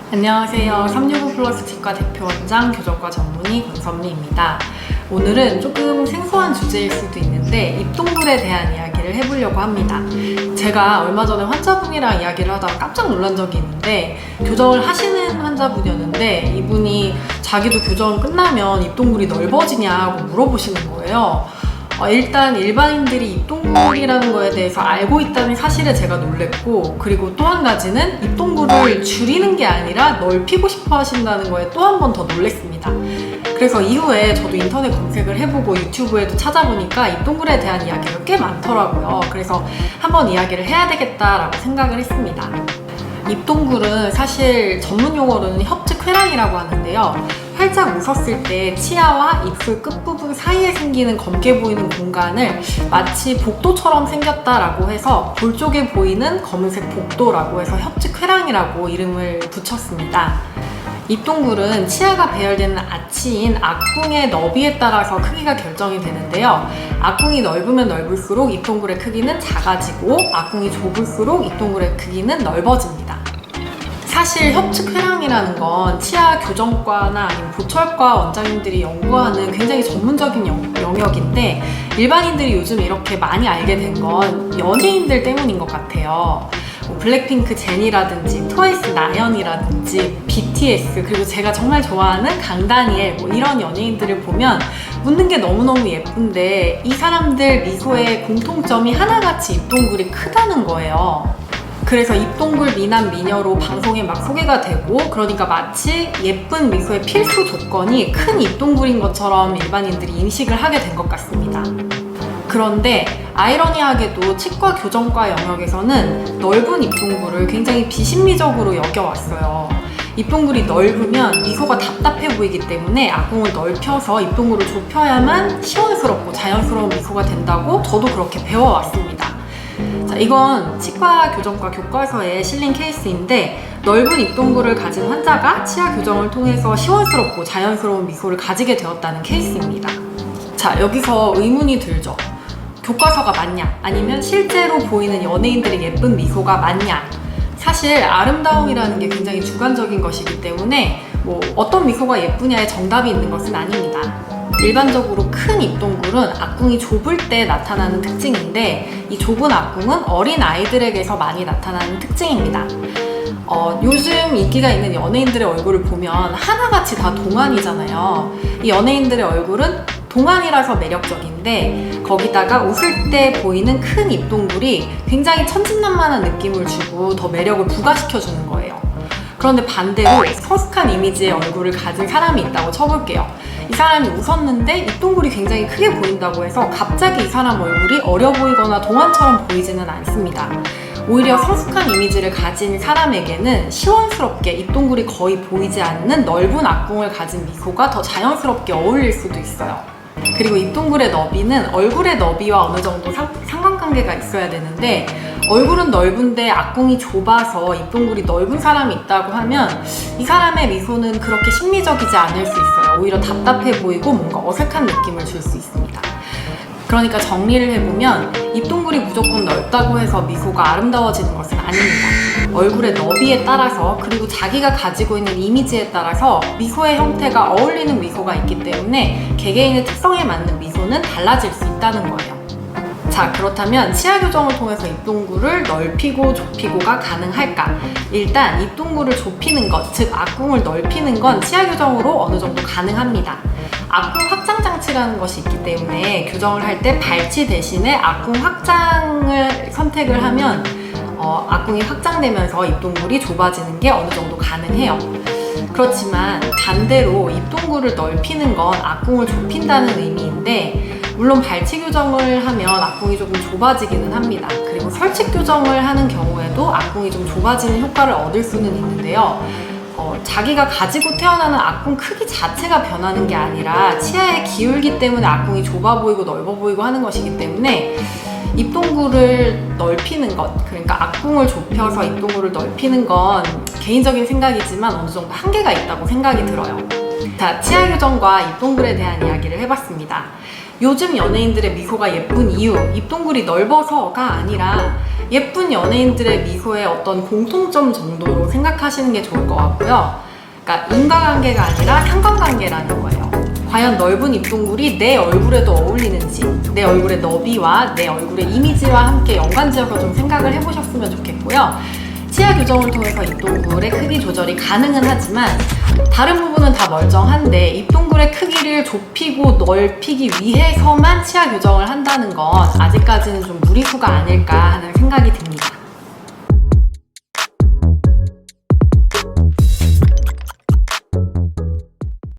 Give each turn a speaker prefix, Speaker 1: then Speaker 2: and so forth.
Speaker 1: 안녕하세요. 365 플러스 치과 대표원장 교정과 전문의 권선미입니다. 오늘은 조금 생소한 주제일 수도 있는데 입동굴에 대한 이야기를 해보려고 합니다. 제가 얼마 전에 환자분이랑 이야기를 하다가 깜짝 놀란 적이 있는데 교정을 하시는 환자분이었는데 이분이 자기도 교정 끝나면 입동굴이 넓어지냐고 물어보시는 거예요. 일단 일반인들이 입동굴이라는 거에 대해서 알고 있다는 사실에 제가 놀랬고, 그리고 또 한 가지는 입동굴을 줄이는 게 아니라 넓히고 싶어 하신다는 거에 또 한 번 더 놀랬습니다. 그래서 이후에 저도 인터넷 검색을 해보고 유튜브에도 찾아보니까 입동굴에 대한 이야기가 꽤 많더라고요. 그래서 한번 이야기를 해야 되겠다라고 생각을 했습니다. 입동굴은 사실 전문 용어로는 협측회랑이라고 하는데요. 활짝 웃었을 때 치아와 입술 끝부분 사이에 생기는 검게 보이는 공간을 마치 복도처럼 생겼다라고 해서 볼 쪽에 보이는 검은색 복도라고 해서 협측회랑이라고 이름을 붙였습니다. 입동굴은 치아가 배열되는 아치인 악궁의 너비에 따라서 크기가 결정이 되는데요. 악궁이 넓으면 넓을수록 입동굴의 크기는 작아지고 악궁이 좁을수록 입동굴의 크기는 넓어집니다. 사실 협측회랑이라는 건 치아 교정과나 아니면 보철과 원장님들이 연구하는 굉장히 전문적인 영역인데 일반인들이 요즘 이렇게 많이 알게 된 건 연예인들 때문인 것 같아요. 블랙핑크 제니라든지 트와이스 나연이라든지 BTS 그리고 제가 정말 좋아하는 강다니엘 이런 연예인들을 보면 웃는 게 너무너무 예쁜데 이 사람들 미소의 공통점이 하나같이 입동굴이 크다는 거예요. 그래서 입동굴 미남 미녀로 방송에 막 소개가 되고, 그러니까 마치 예쁜 미소의 필수 조건이 큰 입동굴인 것처럼 일반인들이 인식을 하게 된 것 같습니다. 그런데 아이러니하게도 치과 교정과 영역에서는 넓은 입동굴을 굉장히 비심미적으로 여겨왔어요. 입동굴이 넓으면 미소가 답답해 보이기 때문에 악궁을 넓혀서 입동굴을 좁혀야만 시원스럽고 자연스러운 미소가 된다고 저도 그렇게 배워왔습니다. 자, 이건 치과 교정과 교과서에 실린 케이스인데 넓은 입동굴을 가진 환자가 치아 교정을 통해서 시원스럽고 자연스러운 미소를 가지게 되었다는 케이스입니다. 자, 여기서 의문이 들죠. 교과서가 맞냐? 아니면 실제로 보이는 연예인들의 예쁜 미소가 맞냐? 사실 아름다움이라는 게 굉장히 주관적인 것이기 때문에 어떤 미소가 예쁘냐에 정답이 있는 것은 아닙니다. 일반적으로 큰 입동굴은 악궁이 좁을 때 나타나는 특징인데 이 좁은 악궁은 어린 아이들에게서 많이 나타나는 특징입니다. 요즘 인기가 있는 연예인들의 얼굴을 보면 하나같이 다 동안이잖아요. 이 연예인들의 얼굴은 동안이라서 매력적인데 거기다가 웃을 때 보이는 큰 입동굴이 굉장히 천진난만한 느낌을 주고 더 매력을 부각시켜주는 거예요. 그런데 반대로 성숙한 이미지의 얼굴을 가진 사람이 있다고 쳐볼게요. 이 사람이 웃었는데 입동굴이 굉장히 크게 보인다고 해서 갑자기 이 사람 얼굴이 어려 보이거나 동안처럼 보이지는 않습니다. 오히려 성숙한 이미지를 가진 사람에게는 시원스럽게 입동굴이 거의 보이지 않는 넓은 악궁을 가진 미소가 더 자연스럽게 어울릴 수도 있어요. 그리고 입동굴의 너비는 얼굴의 너비와 어느 정도 상관관계가 있어야 되는데 얼굴은 넓은데 악궁이 좁아서 입동굴이 넓은 사람이 있다고 하면 이 사람의 미소는 그렇게 심미적이지 않을 수 있어요. 오히려 답답해 보이고 뭔가 어색한 느낌을 줄 수 있습니다. 그러니까 정리를 해보면 입동굴이 무조건 넓다고 해서 미소가 아름다워지는 것은 아닙니다. 얼굴의 너비에 따라서 그리고 자기가 가지고 있는 이미지에 따라서 미소의 형태가 어울리는 미소가 있기 때문에 개개인의 특성에 맞는 미소는 달라질 수 있다는 거예요. 자, 그렇다면 치아 교정을 통해서 입동굴을 넓히고 좁히고가 가능할까? 일단 입동굴을 좁히는 것, 즉 악궁을 넓히는 건 치아 교정으로 어느 정도 가능합니다. 악궁 확장 장치라는 것이 있기 때문에 교정을 할 때 발치 대신에 악궁 확장을 선택을 하면 악궁이 확장되면서 입동굴이 좁아지는 게 어느 정도 가능해요. 그렇지만 반대로 입동굴을 넓히는 건 악궁을 좁힌다는 의미인데 물론 발치 교정을 하면 악궁이 조금 좁아지기는 합니다. 그리고 설치 교정을 하는 경우에도 악궁이 좀 좁아지는 효과를 얻을 수는 있는데요. 자기가 가지고 태어나는 악궁 크기 자체가 변하는 게 아니라 치아의 기울기 때문에 악궁이 좁아 보이고 넓어 보이고 하는 것이기 때문에 입동굴을 넓히는 것, 그러니까 악궁을 좁혀서 입동굴을 넓히는 건 개인적인 생각이지만 어느 정도 한계가 있다고 생각이 들어요. 자, 치아 교정과 입동굴에 대한 이야기를 해봤습니다. 요즘 연예인들의 미소가 예쁜 이유, 입동굴이 넓어서가 아니라 예쁜 연예인들의 미소의 어떤 공통점 정도로 생각하시는 게 좋을 것 같고요. 그러니까 인과관계가 아니라 상관관계라는 거예요. 과연 넓은 입동굴이 내 얼굴에도 어울리는지, 내 얼굴의 너비와 내 얼굴의 이미지와 함께 연관지어서 좀 생각을 해보셨으면 좋겠고요. 치아 교정을 통해서 입동굴의 크기 조절이 가능은 하지만 다른 부분은 다 멀쩡한데 입동굴의 크기를 좁히고 넓히기 위해서만 치아 교정을 한다는 건 아직까지는 좀 무리수가 아닐까 하는 생각이 듭니다.